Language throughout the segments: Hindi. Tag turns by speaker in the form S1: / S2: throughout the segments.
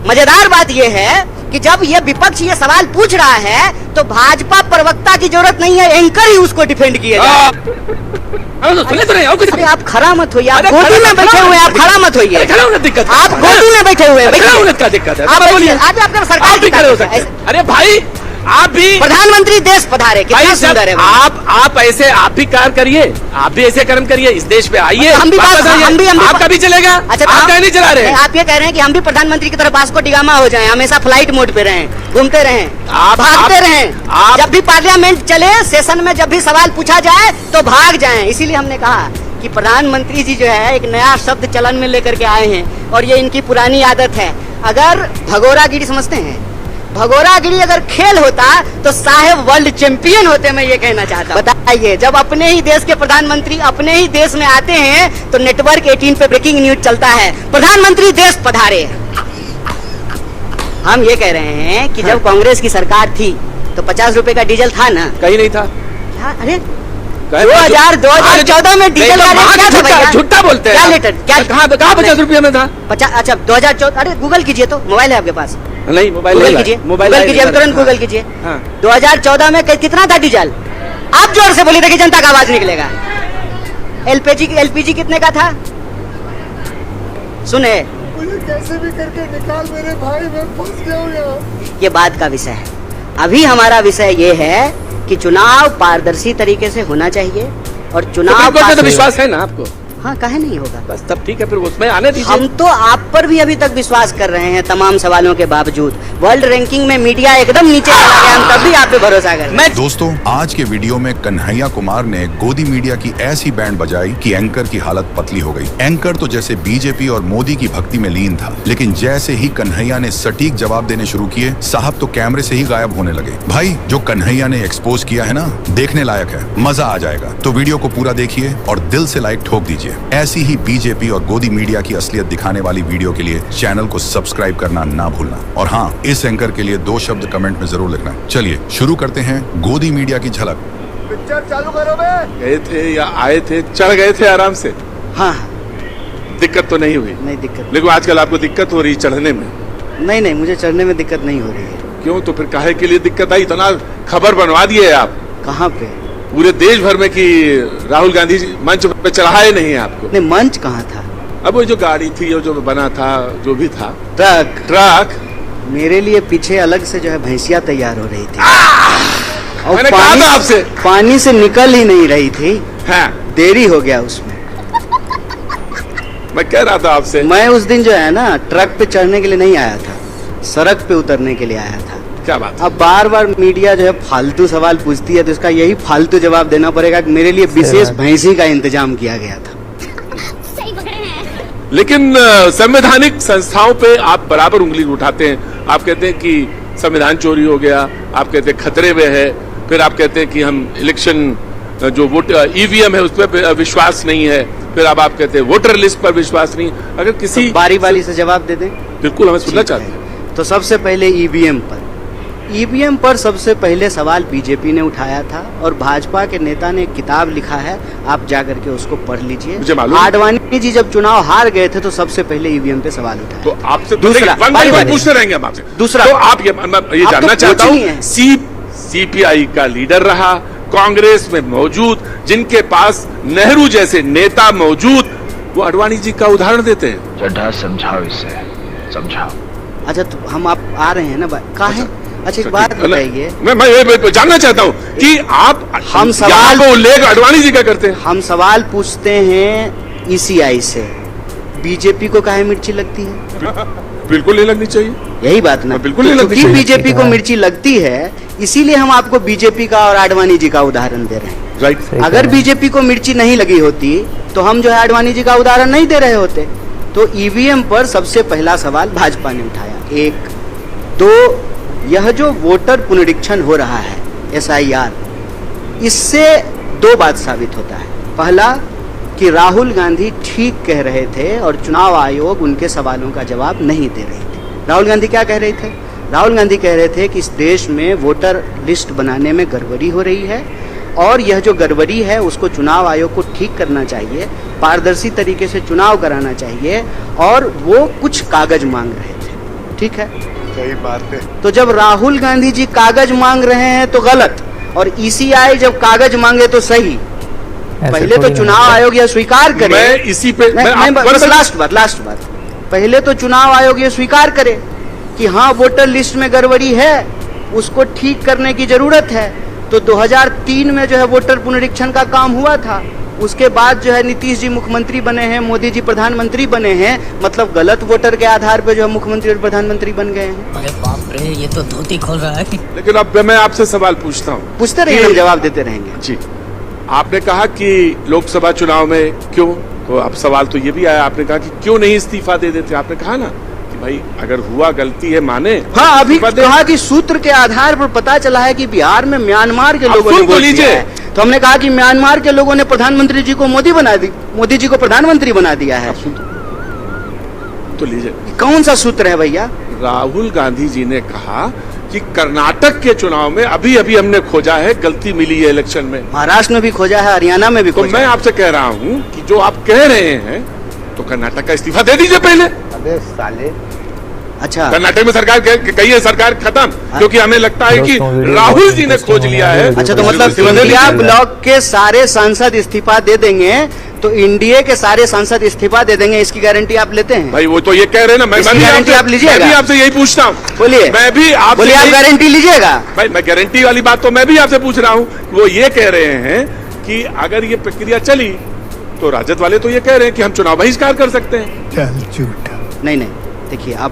S1: मजेदार बात यह है कि जब ये विपक्ष ये सवाल पूछ रहा है तो भाजपा प्रवक्ता की जरूरत नहीं है, एंकर ही उसको डिफेंड किए अरे आप खड़ा मत होइए, आप गोदी में बैठे हुए हैं, आप खड़ा मत होइए, आप गोदी में बैठे हुए हैं,
S2: क्या दिक्कत है?
S1: आप आपका सरकार की
S2: खड़े हो सकते हैं। अरे भाई आप भी
S1: प्रधानमंत्री देश पधारे, कितना सुंदर है।
S2: आप ऐसे आप भी कार्य करिए, आप भी ऐसे कर्म करिए, इस देश पे आइए,
S1: हम भी
S2: आपका भी चलेगा।
S1: अच्छा
S2: आप कहीं नहीं चला रहे,
S1: आप ये कह रहे हैं कि हम भी प्रधानमंत्री की तरफ वास्को डिगामा हो जाएं, हमेशा फ्लाइट मोड पे रहें, घूमते रहें, भागते रहें, जब भी पार्लियामेंट चले, सेशन में जब भी सवाल पूछा जाए तो भाग जाएं। इसीलिए हमने कहा कि प्रधानमंत्री जी जो है एक नया शब्द चलन में लेकर के आए हैं और ये इनकी पुरानी आदत है। अगर भगोरागिरी समझते हैं, भगोरागिरी अगर खेल होता तो साहेब वर्ल्ड चैंपियन होते, मैं ये कहना चाहता हूँ। बताइए, जब अपने ही देश के प्रधानमंत्री अपने ही देश में आते हैं तो नेटवर्क 18 पे ब्रेकिंग न्यूज चलता है, प्रधानमंत्री देश पधारे। हम ये कह रहे हैं कि जब कांग्रेस की सरकार थी तो 50 रुपए का डीजल था ना?
S2: कहीं नहीं था।
S1: क्या? अरे 2014 में डीजल का रेट क्या था भैया?
S2: झूठा बोलते हैं।
S1: क्या लीटर? क्या
S2: कहाँ 50 रुपये में था?
S1: 50? अच्छा 2014, अरे गूगल कीजिए, तो मोबाइल है आपके पास?
S2: नहीं, मोबाइल
S1: गूगल कीजिए,
S2: मोबाइल
S1: कीजिए, अब तुरंत गूगल कीजिए। 2014 में कितना था डीजल? आप जोर से बोलिए, देखिए जनता का आवाज निकलेगा। एलपीजी कितने का था? सुने,
S3: कैसे भी करके निकाल मेरे भाई, मैं फंस गया।
S1: ये बात का विषय है। अभी हमारा विषय ये है कि चुनाव पारदर्शी तरीके से होना चाहिए और चुनाव
S2: तो विश्वास है ना आपको?
S1: हाँ, काहे नहीं होगा?
S2: बस तब ठीक है, फिर उसमें आने दीजिए।
S1: हम तो आप पर भी अभी तक विश्वास कर रहे हैं तमाम सवालों के बावजूद। वर्ल्ड रैंकिंग में मीडिया एकदम नीचे चला गया, हम तब भी आप पे भरोसा कर रहे हैं।
S4: दोस्तों, आज के वीडियो में कन्हैया कुमार ने गोदी मीडिया की ऐसी बैंड बजाई कि एंकर की हालत पतली हो गई। एंकर तो जैसे बीजेपी और मोदी की भक्ति में लीन था, लेकिन जैसे ही कन्हैया ने सटीक जवाब देने शुरू किए, साहब तो कैमरे से ही गायब होने लगे। भाई, जो कन्हैया ने एक्सपोज किया है ना, देखने लायक है, मजा आ जाएगा। तो वीडियो को पूरा देखिए और दिल से लाइक ठोक दीजिए। ऐसी ही बीजेपी और गोदी मीडिया की असलियत दिखाने वाली वीडियो के लिए चैनल को सब्सक्राइब करना ना भूलना। और हाँ, इस एंकर के लिए 2 शब्द कमेंट में जरूर लिखना। चलिए शुरू करते हैं गोदी मीडिया की झलक।
S3: पिक्चर चालू करो बे।
S2: गए थे या आए थे, चढ़ गए थे आराम से?
S1: हाँ,
S2: दिक्कत तो नहीं हुई?
S1: नहीं दिक्कत।
S2: लेकिन आजकल आपको दिक्कत हो रही चढ़ने में?
S1: नहीं, मुझे चढ़ने में दिक्कत नहीं हो रही है।
S2: क्यों? तो फिर काहे के लिए दिक्कत आई? इतना खबर बनवा दिए आप।
S1: कहाँ पे?
S2: पूरे देश भर में कि राहुल गांधी मंच पे चढ़ाए नहीं आपको।
S1: नहीं, मंच कहाँ था?
S2: अब वो जो गाड़ी थी, वो जो बना था, जो भी था,
S1: ट्रक मेरे लिए पीछे अलग से जो है भैंसिया तैयार हो रही थी और
S2: मैंने कहा था आपसे,
S1: पानी से निकल ही नहीं रही थी।
S2: हाँ,
S1: देरी हो गया उसमें।
S2: मैं कह रहा था आपसे,
S1: मैं उस दिन जो है ना ट्रक पे चढ़ने के लिए नहीं आया था, सड़क पे उतरने के लिए आया था।
S2: क्या बात?
S1: अब बार बार मीडिया जो है फालतू सवाल पूछती है तो इसका यही फालतू जवाब देना पड़ेगा कि मेरे लिए विशेष भैंसी का इंतजाम किया गया था।
S2: लेकिन संवैधानिक संस्थाओं पे आप बराबर उंगली उठाते हैं। आप कहते हैं कि संविधान चोरी हो गया, आप कहते हैं खतरे में है, फिर आप कहते हैं कि हम इलेक्शन जो वोट ईवीएम है उस पर विश्वास नहीं है, फिर अब आप कहते हैं वोटर लिस्ट पर विश्वास नहीं। अगर किसी
S1: तो बारी बारी से जवाब दे दें।
S2: बिल्कुल, हमें सुनना चाहते हैं।
S1: तो सबसे पहले ईवीएम पर सबसे पहले सवाल बीजेपी ने उठाया था और भाजपा के नेता ने एक किताब लिखा है, आप जाकर के उसको पढ़ लीजिए। आडवाणी जी जब चुनाव हार गए थे तो सबसे पहले ईवीएम पे सवाल उठाया।
S2: तो आपसे
S1: दूसरा
S2: पूछते रहेंगे हम आपसे।
S1: दूसरा,
S2: तो आप ये जानना चाहता हूँ, सीपीआई का लीडर रहा, कांग्रेस में मौजूद, जिनके पास नेहरू जैसे नेता मौजूद, वो आडवाणी जी का उदाहरण देते हैं।
S5: चड्ढा समझाओ, इसे समझाओ।
S1: अच्छा, तो हम आप आ रहे हैं ना, कहाँ? अच्छा, एक बात बताइए,
S2: मैं जानना चाहता हूँ कि आप
S1: हम सवाल
S2: को उल्लेख आडवाणी जी का करते हैं।
S1: हम सवाल पूछते हैं ईसीआई से, बीजेपी को काहे मिर्ची लगती है?
S2: बिल्कुल नहीं लगनी चाहिए।
S1: यही बात ना,
S2: बिल्कुल नहीं लगनी
S1: चाहिए। बीजेपी को मिर्ची लगती है, इसीलिए हम आपको बीजेपी का और आडवाणी जी का उदाहरण दे रहे हैं।
S2: राइट।
S1: अगर बीजेपी को मिर्ची नहीं लगी होती तो हम जो है आडवाणी जी का उदाहरण नहीं दे रहे होते। तो ईवीएम पर सबसे पहला सवाल भाजपा ने उठाया। 1, 2, यह जो वोटर पुनरीक्षण हो रहा है, SIR, इससे 2 बात साबित होता है। पहला कि राहुल गांधी ठीक कह रहे थे और चुनाव आयोग उनके सवालों का जवाब नहीं दे रहे थे। राहुल गांधी क्या कह रहे थे? राहुल गांधी कह रहे थे कि इस देश में वोटर लिस्ट बनाने में गड़बड़ी हो रही है और यह जो गड़बड़ी है उसको चुनाव आयोग को ठीक करना चाहिए, पारदर्शी तरीके से चुनाव कराना चाहिए, और वो कुछ कागज मांग रहे थे। ठीक है।
S3: सही बात है।
S1: तो जब राहुल गांधी जी कागज मांग रहे हैं तो गलत, और ईसीआई जब कागज मांगे तो सही। पहले तो चुनाव आयोग यह स्वीकार करे,
S2: मैं इसी पे
S1: बस लास्ट बात, पहले तो चुनाव आयोग ये स्वीकार करे कि हाँ वोटर लिस्ट में गड़बड़ी है, उसको ठीक करने की जरूरत है। तो 2003 में जो है वोटर पुनरीक्षण का काम हुआ था, उसके बाद जो है नीतीश जी मुख्यमंत्री बने हैं, मोदी जी प्रधानमंत्री बने हैं, मतलब गलत वोटर के आधार पर जो है मुख्यमंत्री और प्रधानमंत्री बन गए हैं।
S6: अरे बाप रे, ये तो धोती खोल रहा है।
S2: लेकिन अब मैं आपसे सवाल पूछता हूँ।
S1: पूछते रहिए, हम जवाब देते रहेंगे।
S2: जी, आपने कहा कि लोकसभा चुनाव में क्यों, तो अब सवाल तो ये भी आया, आपने कहा कि क्यों नहीं इस्तीफा दे देते। आपने कहा ना कि भाई अगर हुआ गलती है माने।
S1: हाँ, अभी
S2: इस्तीफा दे।
S1: कहा कि सूत्र के आधार पर पता चला है कि बिहार में म्यांमार के लोगों ने
S2: सुन तो
S1: वोट दिया
S2: लीजिए।
S1: है। तो हमने कहा कि म्यांमार के लोगों ने प्रधानमंत्री जी को मोदी जी को प्रधानमंत्री बना दिया है।
S2: तो लीजिए,
S1: कौन सा सूत्र है भैया?
S2: राहुल गांधी जी ने कहा कि कर्नाटक के चुनाव में अभी अभी हमने खोजा है, गलती मिली है इलेक्शन में।
S1: महाराष्ट्र में भी खोजा है, हरियाणा में भी
S2: तो
S1: खोजा
S2: मैं
S1: है।
S2: आपसे कह रहा हूं कि जो आप कह रहे हैं, तो कर्नाटक का इस्तीफा दे दीजिए पहले।
S3: अबे साले,
S1: अच्छा,
S2: कर्नाटक में सरकार कही है सरकार खत्म, क्योंकि हमें लगता है कि राहुल जी ने खोज लिया है।
S1: अच्छा, तो मतलब इंडिया ब्लॉक के सारे सांसद इस्तीफा दे देंगे तो इंडिया के सारे सांसद इस्तीफा दे देंगे, इसकी गारंटी आप लेते हैं?
S2: भाई वो तो ये कह रहे हैं ना, मैं
S1: इसकी
S2: भी
S1: गारंटी आप लीजिएगा?
S2: मैं भी आपसे यही पूछता हूँ।
S1: बोलिए,
S2: मैं भी आप
S1: बोलिए, आप गारंटी लीजिएगा?
S2: भाई मैं गारंटी वाली बात तो मैं भी आपसे पूछ रहा हूँ। वो ये कह रहे हैं कि अगर ये प्रक्रिया चली तो राजद वाले तो ये कह रहे हैं कि हम चुनाव बहिष्कार कर सकते हैं।
S3: चल झूठा।
S1: नहीं, देखिए, आप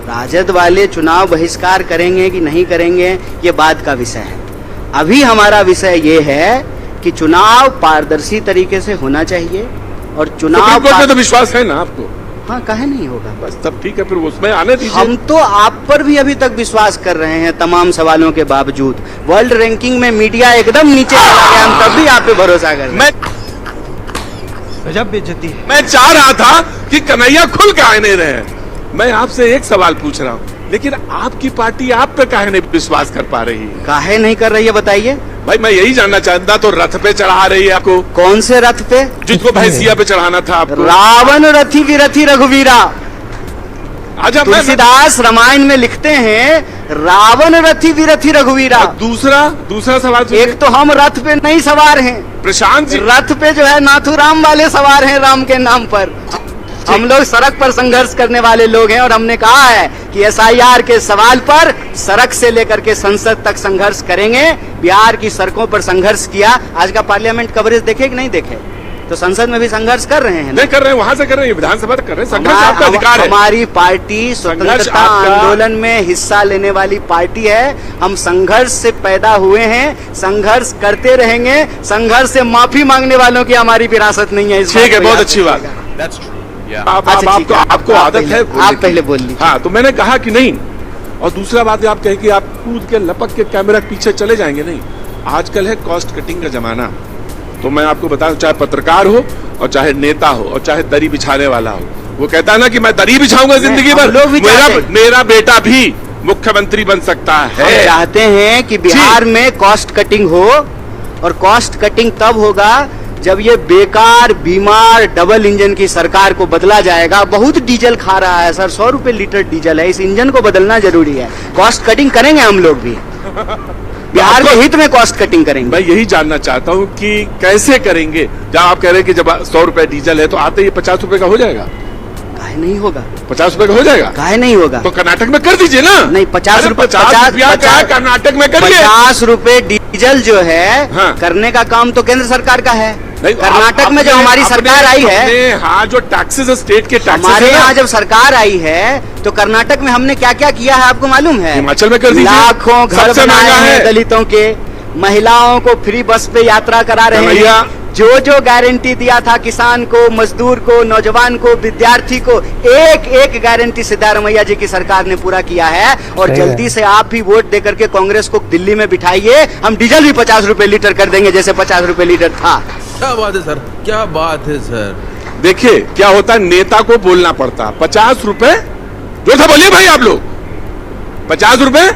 S1: राजद वाले चुनाव बहिष्कार करेंगे कि नहीं करेंगे ये बाद का विषय है। अभी हमारा विषय ये है कि चुनाव पारदर्शी तरीके से होना चाहिए, और चुनाव
S2: सुप्रीम कोर्ट में तो विश्वास है ना आपको?
S1: हाँ, काहे नहीं होगा?
S2: बस तब ठीक है, फिर उसमें आने दीजिए।
S1: हम तो आप पर भी अभी तक विश्वास कर रहे हैं तमाम सवालों के बावजूद। वर्ल्ड रैंकिंग में मीडिया एकदम नीचे चला गया, हम तब भी आप पे भरोसा कर रहे हैं।
S3: गजब बेइज्जती है।
S2: मैं चाह रहा था कि कन्हैया खुल के आए नहीं रहे। मैं आपसे एक सवाल पूछ रहा हूँ, लेकिन आपकी पार्टी आप पे काहे नहीं विश्वास कर पा रही है?
S1: काहे नहीं कर रही है बताइए?
S2: भाई मैं यही जानना चाहता, तो रथ पे चढ़ा रही है आपको?
S1: कौन से रथ पे?
S2: जिसको भैंसिया पे चढ़ाना था आपको।
S1: रावण रथी विरथी रघुवीरा।
S2: अच्छा,
S1: तुलसीदास रामायण में लिखते हैं रावण रथी विरथी रघुवीरा।
S2: दूसरा सवाल सुनिए।
S1: एक तो हम रथ पे नहीं सवार हैं,
S2: प्रशांत जी,
S1: रथ पे जो है नाथुराम वाले सवार हैं राम के नाम पर। हम लोग सड़क पर संघर्ष करने वाले लोग हैं, और हमने कहा है कि एसआईआर के सवाल पर सड़क से लेकर के संसद तक संघर्ष करेंगे। बिहार की सड़कों पर संघर्ष किया। आज का पार्लियामेंट कवरेज देखे कि नहीं देखे? तो संसद में भी संघर्ष कर रहे हैं ना?
S2: नहीं कर रहे हैं, वहां से कर रहे हैं, विधानसभा तक कर रहे हैं। संघर्ष आपका अधिकार है।
S1: हमारी पार्टी स्वतंत्रता आंदोलन में हिस्सा लेने वाली पार्टी है। हम संघर्ष से पैदा हुए हैं, संघर्ष करते रहेंगे। संघर्ष से माफी मांगने वालों की हमारी विरासत नहीं है।
S2: ठीक है, बहुत अच्छी बात। आपको आदत है,
S1: आप पहले बोल लीजिए।
S2: हाँ, तो मैंने कहा कि नहीं। और दूसरा बात आप कहे कि आप कूद के लपक के कैमरा के पीछे चले जाएंगे, नहीं। आजकल है कॉस्ट कटिंग का जमाना। तो मैं आपको बता दूं, चाहे पत्रकार हो और चाहे नेता हो और चाहे दरी बिछाने वाला हो, वो कहता है ना कि मैं दरी बिछाऊंगा जिंदगी भर, मेरा बेटा भी मुख्यमंत्री बन सकता है।
S1: हम चाहते हैं कि बिहार में कॉस्ट कटिंग हो, और कॉस्ट कटिंग तब होगा जब ये बेकार बीमार डबल इंजन की सरकार को बदला जाएगा। बहुत डीजल खा रहा है सर, 100 रुपए लीटर डीजल है। इस इंजन को बदलना जरूरी है। कॉस्ट कटिंग करेंगे हम लोग भी, बिहार के हित में कॉस्ट कटिंग करेंगे।
S2: मैं यही जानना चाहता हूँ कि कैसे करेंगे। जहाँ आप कह रहे हैं कि जब 100 रुपए डीजल है तो आते ही 50 रुपए का हो जाएगा।
S1: काहे नहीं होगा?
S2: 50 रुपए का हो जाएगा।
S1: काहे नहीं होगा?
S2: तो कर्नाटक में कर दीजिए ना।
S1: नहीं, 50 रुपए,
S2: 50 रुपया का कर्नाटक में करिए।
S1: 50 रुपए डीजल जो है,
S2: हाँ।
S1: करने का काम तो केंद्र सरकार का है।
S2: नहीं,
S1: कर्नाटक में जब हमारी सरकार आई है,
S2: हाँ, जो टैक्सेस स्टेट के टैक्सेस
S1: हमारे यहाँ जब सरकार आई है तो कर्नाटक में हमने क्या क्या किया है आपको मालूम है?
S2: हिमाचल में कर दीजिए।
S1: लाखों घर बनाए हैं दलितों के, महिलाओं को फ्री बस पे यात्रा करा रहे हैं। जो गारंटी दिया था किसान को, मजदूर को, नौजवान को, विद्यार्थी को, एक एक गारंटी सिद्धारमैया जी की सरकार ने पूरा किया है। और जल्दी से आप भी वोट देकर के कांग्रेस को दिल्ली में बिठाइए। हम डीजल भी 50 रुपए लीटर कर देंगे जैसे 50 रुपए लीटर था।
S7: क्या बात है सर, क्या बात है सर।
S2: देखिए क्या होता है, नेता को बोलना पड़ता। 50 रुपए जो था बोलिए भाई, आप लोग 50 रुपए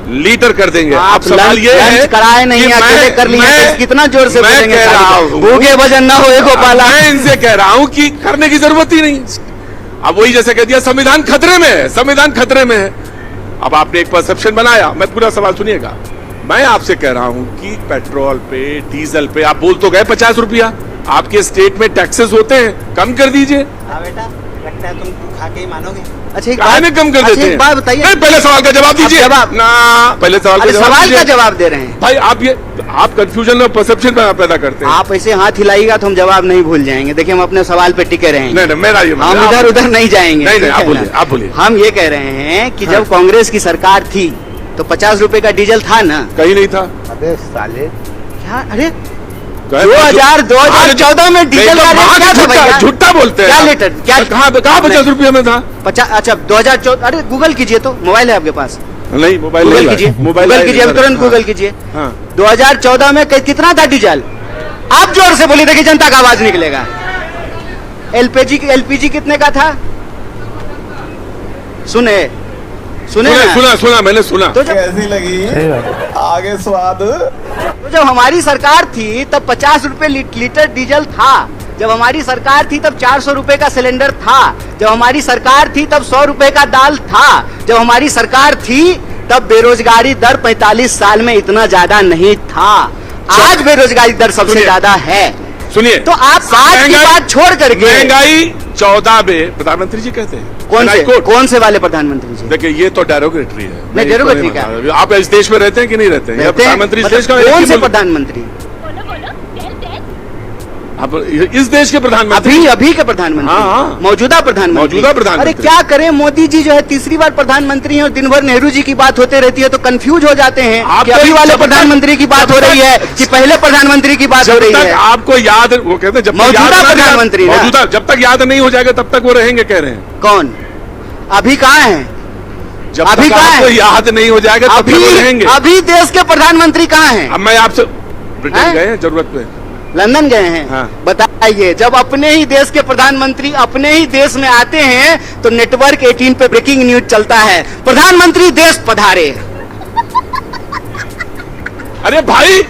S2: लीटर कर देंगे।
S1: आप
S2: सवाल ये है
S1: कराए नहीं, अकेले कर लिए, कितना जोर से बोलेंगे? भूखे भजन ना हो गोपाला।
S2: मैं इनसे कह रहा हूं कि करने की जरूरत ही नहीं। अब वही जैसे कह दिया संविधान खतरे में है, संविधान खतरे में है। अब आपने एक परसेप्शन बनाया, मैं पूरा सवाल सुनिएगा। मैं आपसे कह रहा हूं कि पेट्रोल पे, डीजल पे आप बोल तो गए 50 रुपया, आपके स्टेट में टैक्सेस होते हैं, कम कर दीजिए।
S1: बेटा लगता है तुम खा के ही मानोगे। अच्छा एक
S2: काहे में कम कर देते हैं?
S1: एक बात बताइए।
S2: नहीं, पहले सवाल का जवाब दीजिए।
S1: जवाब
S2: ना, पहले सवाल का जवाब
S1: सवाल
S2: दीजिए।
S1: का जवाब दे रहे हैं
S2: भाई आप कंफ्यूजन और परसेप्शन पैदा करते हैं।
S1: आप ऐसे हाथ हिलाइएगा तो हम जवाब नहीं भूल जाएंगे। देखिए हम अपने सवाल पे टिके रहेंगे।
S2: नहीं मेरा ये
S1: हम इधर उधर नहीं जाएंगे।
S2: नहीं आप बोलिए, आप बोलिए।
S1: हम ये कह रहे हैं कि जब कांग्रेस की सरकार थी तो 50 रुपए का डीजल था ना?
S2: कहीं नहीं था।
S3: अबे साले
S1: क्या? अरे
S2: 2014
S1: 2014 में डीजल का रेट क्या था भैया?
S2: झूठा बोलते हैं।
S1: क्या लीटर? क्या
S2: कहाँ 50 रुपये में था?
S1: 50? अच्छा 2014। अरे गूगल कीजिए तो, मोबाइल है आपके पास?
S2: नहीं मोबाइल
S1: गूगल
S2: नहीं
S1: कीजिए,
S2: है।
S1: गूगल कीजिए, अभी तुरंत गूगल कीजिए।
S2: हाँ।
S1: 2014 में कितना था डीजल? आप जोर से बोलिए, देखिए जनता का आवाज निकलेगा। एलपीजी कितने का था? सुने ना?
S2: सुना मैंने सुना।
S1: तो जब
S3: कैसी लगी आगे स्वाद।
S1: तो जब हमारी सरकार थी तब 50 रुपए लीटर डीजल था। जब हमारी सरकार थी तब 400 रुपए का सिलेंडर था। जब हमारी सरकार थी तब 100 रुपए का दाल था। जब हमारी सरकार थी तब बेरोजगारी दर 45 साल में इतना ज्यादा नहीं था। आज बेरोजगारी दर सबसे
S2: सुनिए।
S1: ज्यादा है।
S2: सुनिए,
S1: तो आप आज की बात छोड़ करके
S2: महंगाई 14 में प्रधानमंत्री जी कहते हैं।
S1: कौन से वाले प्रधानमंत्री जी?
S2: देखिए ये तो डेरोगेटरी है।
S1: नहीं, डेरोगेटरी क्या?
S2: आप इस देश में रहते हैं कि नहीं रहते हैं? या प्रधानमंत्री इस देश का
S1: कौन से प्रधानमंत्री?
S2: आप इस देश के प्रधानमंत्री?
S1: अभी के प्रधानमंत्री?
S2: हाँ।
S1: मौजूदा प्रधानमंत्री?
S2: प्रधानमंत्री।
S1: अरे क्या करें, मोदी जी जो है तीसरी बार प्रधानमंत्री हैं और दिन भर नेहरू जी की बात होते रहती है तो कंफ्यूज हो जाते हैं
S2: आप
S1: कि अभी
S2: तो
S1: वाले
S2: जब तक-
S1: प्रधानमंत्री की बात हो रही है कि पहले प्रधानमंत्री की बात हो रही है।
S2: आपको याद, वो कहते हैं जब तक
S1: मौजूदा
S2: याद ना-
S1: प्रधानमंत्री ना?
S2: मौजूदा, जब तक याद नहीं हो जाएगा तब तक वो रहेंगे, कह रहे हैं।
S1: कौन? अभी कहाँ है?
S2: जब
S1: अभी
S2: तक
S1: कहाँ
S2: आपको
S1: है?
S2: याद नहीं हो जाएगा तब तक वो रहेंगे।
S1: अभी देश के प्रधानमंत्री कहाँ हैं?
S2: अब मैं आपसे ब्रिटेन
S1: हैं?
S2: गए हैं जरूरत पे?
S1: लंदन गए हैं?
S2: हाँ।
S1: बताइए, जब अपने ही देश के प्रधानमंत्री अपने ही देश में आते हैं तो नेटवर्क 18 पे ब्रेकिंग न्यूज चलता है, प्रधानमंत्री देश पधारे।
S2: अरे भाई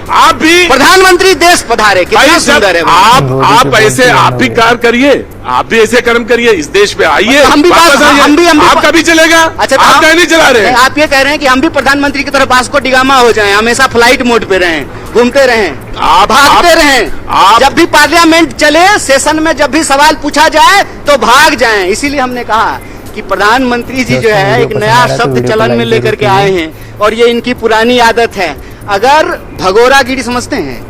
S2: आप भी
S1: प्रधानमंत्री देश पधारे, कितना
S2: भाई
S1: सुंदर है।
S2: आप ऐसे आप भी कार्य करिए, आप भी ऐसे कर्म करिए, इस देश पे आइए,
S1: हम भी
S2: वापस आइए।
S1: हम भी
S2: आपका भी चलेगा।
S1: अच्छा तो
S2: आप नहीं चला रहे हैं।
S1: आप ये कह रहे हैं कि हम भी प्रधानमंत्री की तरह वास्को डिगामा हो जाएं, हमेशा फ्लाइट मोड पे रहें, घूमते रहें, भागते रहें, जब भी पार्लियामेंट चले, सेशन में जब भी सवाल पूछा जाए तो भाग जाएं। इसीलिए हमने कहा कि प्रधानमंत्री जी जो है एक नया शब्द चलन में लेकर के आए हैं और ये इनकी पुरानी आदत है। अगर भगोरागिरी समझते हैं,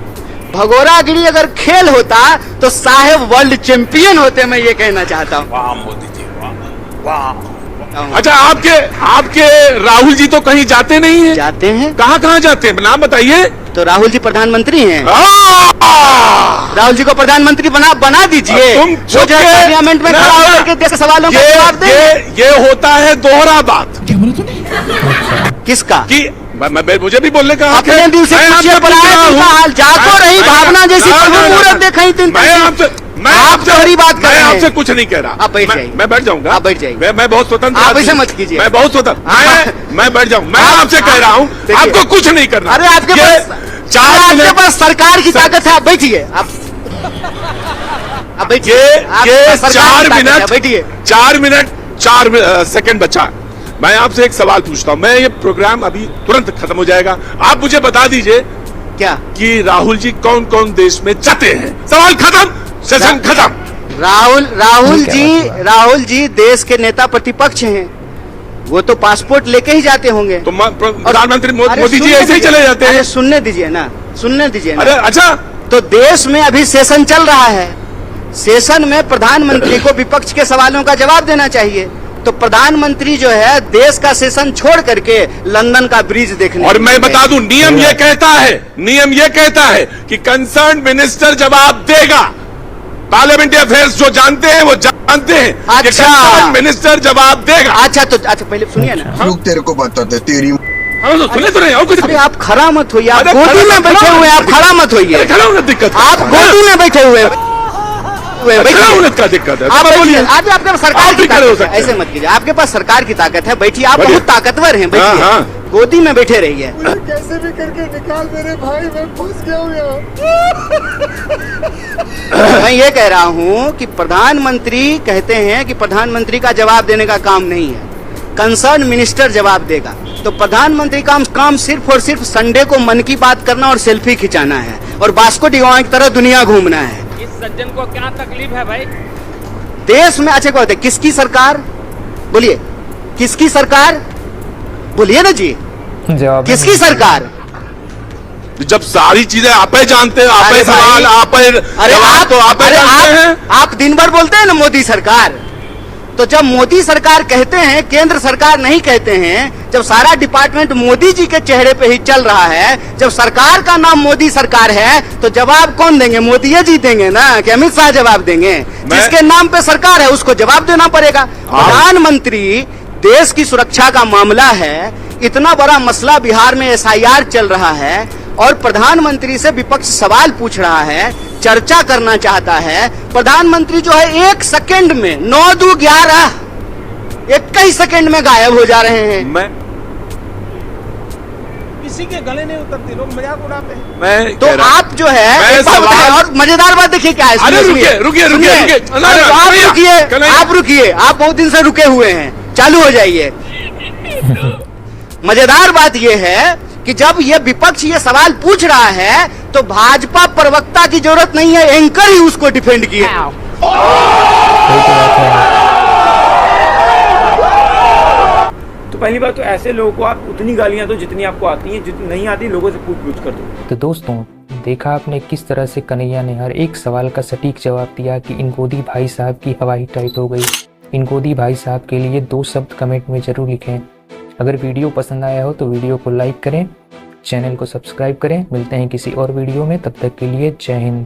S1: भगोरागिरी अगर खेल होता तो साहेब वर्ल्ड चैंपियन होते, मैं ये कहना चाहता हूँ।
S2: अच्छा आपके राहुल जी तो कहीं जाते नहीं है?
S1: जाते हैं।
S2: कहाँ जाते हैं, नाम बताइए।
S1: तो राहुल जी प्रधानमंत्री हैं।
S2: आ!
S1: राहुल जी को प्रधानमंत्री बना दीजिए।
S2: तुम
S1: वो जो है पार्लियामेंट में
S2: ना,
S1: खड़ा होकर के देश के सवालों का जवाब दें।
S2: ये होता है दोहरा बात
S1: किसका?
S2: कि मुझे भी बोलने का हक
S1: अपने
S2: है।
S1: दिल से
S2: मैं
S1: पूछिए,
S2: आपसे पूछ
S1: बनाया
S2: रहा
S1: दिल का
S2: हूं।
S1: हाल, जागो रही भावना जैसी प्रभु मुहूर्त दिखाई तीन
S2: मैं आपसे
S1: बड़ी बात कर
S2: मैं
S1: रहे हैं।
S2: आपसे कुछ नहीं कह रहा।
S1: आप बैठ जाइए।
S2: मैं बैठ जाऊंगा।
S1: आप बैठ जाइए।
S2: मैं बहुत स्वतंत्र
S1: आप
S2: आदमी
S1: ऐसे
S2: हूं।
S1: मत कीजिए।
S2: मैं बहुत स्वतंत्र, मैं बैठ जाऊं। मैं आपसे कह रहा हूँ
S1: देखिए।
S2: आपको कुछ नहीं करना।
S1: अरे आपके पास सरकार की ताकत है, आप बैठिए। आप बैठिए।
S2: ये
S1: 4 मिनट
S2: 4 सेकंड बचा है। मैं आपसे एक सवाल पूछता हूं। मैं ये प्रोग्राम अभी तुरंत खत्म हो जाएगा। आप मुझे बता दीजिए
S1: क्या
S2: कि राहुल जी कौन कौन देश में जाते हैं। सवाल खत्म, सेशन खत्म।
S1: राहुल जी देश के नेता प्रतिपक्ष हैं, वो तो पासपोर्ट लेके ही जाते होंगे।
S2: तो प्रधानमंत्री
S1: अरे
S2: मोदी जी
S1: सुनने
S2: ऐसे ही
S1: दीजिए।
S2: चले जाते
S1: अरे
S2: हैं।
S1: सुनने दीजिए ना।
S2: अरे अच्छा,
S1: तो देश में अभी सेशन चल रहा है, सेशन में प्रधानमंत्री को विपक्ष के सवालों का जवाब देना चाहिए। तो प्रधानमंत्री जो है देश का सेशन छोड़ करके लंदन का ब्रिज देखने।
S2: और मैं बता दूं, नियम ये कहता है कि कंसर्न मिनिस्टर जवाब देगा। पार्लियामेंट्री अफेयर्स जो जानते हैं वो जानते हैं कि
S1: अच्छा।
S2: कंसर्न मिनिस्टर जवाब देगा।
S1: अच्छा पहले सुनिए ना।
S3: रुक तेरे को बताते तेरी
S2: हाँ तो सुने तो नहीं और कुछ
S1: अरे आप खड़ा मत होइए, आप
S2: अरे
S1: गोदी
S2: खड़ा-
S1: में बैठे
S2: खड़ा-
S1: हुए हैं, आप खड़ा मत होइए।
S2: खड़ा होने दिक्कत है।
S1: आप गोदी में बैठे हुए हैं।
S2: खड़ा होने का दिक्कत है।
S1: आप
S2: तो बोलिए।
S1: आज आपके पास सरकार
S2: आप
S1: की
S2: भी खड़े हो
S1: ताकत है,
S2: सकते हैं।
S1: ऐसे मत कीजिए। आपके पास सरकार की ताकत है, बैठिए। आप
S2: बोलिए।
S1: बहुत ताकतवर हैं,
S2: हाँ, हाँ।
S1: बैठिए। गोदी में बैठे रहिए।
S3: मुझे कैसे भी करके निकाल मेरे भाई, मैं फंस गया हूँ यहाँ।
S1: मैं ये कह रहा हूँ कि प्रधानमंत्री कहते हैं कि प्रधानमंत्री का जवाब देने का काम नहीं है, कंसर्न मिनिस्टर जवाब देगा। तो प्रधानमंत्री का काम सिर्फ और सिर्फ संडे को मन की बात करना और सेल्फी खिंचाना है और वास्को डिगामा की तरह दुनिया घूमना है।
S8: इस सज्जन को क्या तकलीफ है भाई?
S1: देश में अच्छे कहते किसकी सरकार, बोलिए किसकी सरकार, बोलिए ना जी,
S9: जवाब
S1: किसकी सरकार?
S2: जब सारी चीजें आप ही जानते हैं, आप
S1: अरे
S2: ही सवाल,
S1: भाई,
S2: आप ही
S1: अरे
S2: जवाब तो आप ही
S1: अरे
S2: जानते हैं।
S1: आप दिन भर बोलते हैं ना मोदी सरकार, तो जब मोदी सरकार कहते हैं, केंद्र सरकार नहीं कहते हैं, जब सारा डिपार्टमेंट मोदी जी के चेहरे पे ही चल रहा है, जब सरकार का नाम मोदी सरकार है, तो जवाब कौन देंगे? मोदी जी देंगे ना कि अमित शाह जवाब देंगे? जिसके नाम पे सरकार है उसको जवाब देना पड़ेगा। प्रधानमंत्री, देश की सुरक्षा का मामला है, इतना बड़ा मसला बिहार में SIR चल रहा है और प्रधानमंत्री से विपक्ष सवाल पूछ रहा है, चर्चा करना चाहता है। प्रधानमंत्री जो है 1 सेकंड में 9-2-11 21 सेकंड में गायब हो जा रहे हैं।
S2: मैं
S3: किसी के गले नहीं उतरती, लोग मजाक उड़ाते हैं।
S2: मैं
S1: तो
S2: कह रहा-
S1: आप जो है
S2: मैं
S1: एक बात बताएं,
S2: सवाल-
S1: और मजेदार बात देखिए क्या है।
S2: अरे
S1: सुनिए,
S2: रुकिए,
S1: सुनिए,
S2: रुकिए,
S1: सुनिए।
S2: रुकिए, रुकिए।
S1: अरे आप
S2: कन्हैया,
S1: रुकिए,
S2: कन्हैया।
S1: आप रुकिए, आप बहुत दिन से रुके हुए हैं, चालू हो जाइए। मजेदार बात यह है कि जब ये विपक्ष ये सवाल पूछ रहा है तो भाजपा प्रवक्ता की जरूरत नहीं है, एंकर ही उसको डिफेंड किए।
S10: तो पहली बात तो ऐसे लोगों को आप उतनी गालियां दो जितनी आपको आती हैं, जितनी नहीं आती लोगों से पूछ कर दो।
S9: तो दोस्तों, देखा आपने किस तरह से कन्हैया ने हर एक सवाल का सटीक जवाब दिया कि इन गोदी भाई साहब की हवाई टाइट हो गई। इन गोदी भाई साहब के लिए 2 शब्द कमेंट में जरूर लिखें। अगर वीडियो पसंद आया हो तो वीडियो को लाइक करें, चैनल को सब्सक्राइब करें। मिलते हैं किसी और वीडियो में, तब तक के लिए जय हिंद।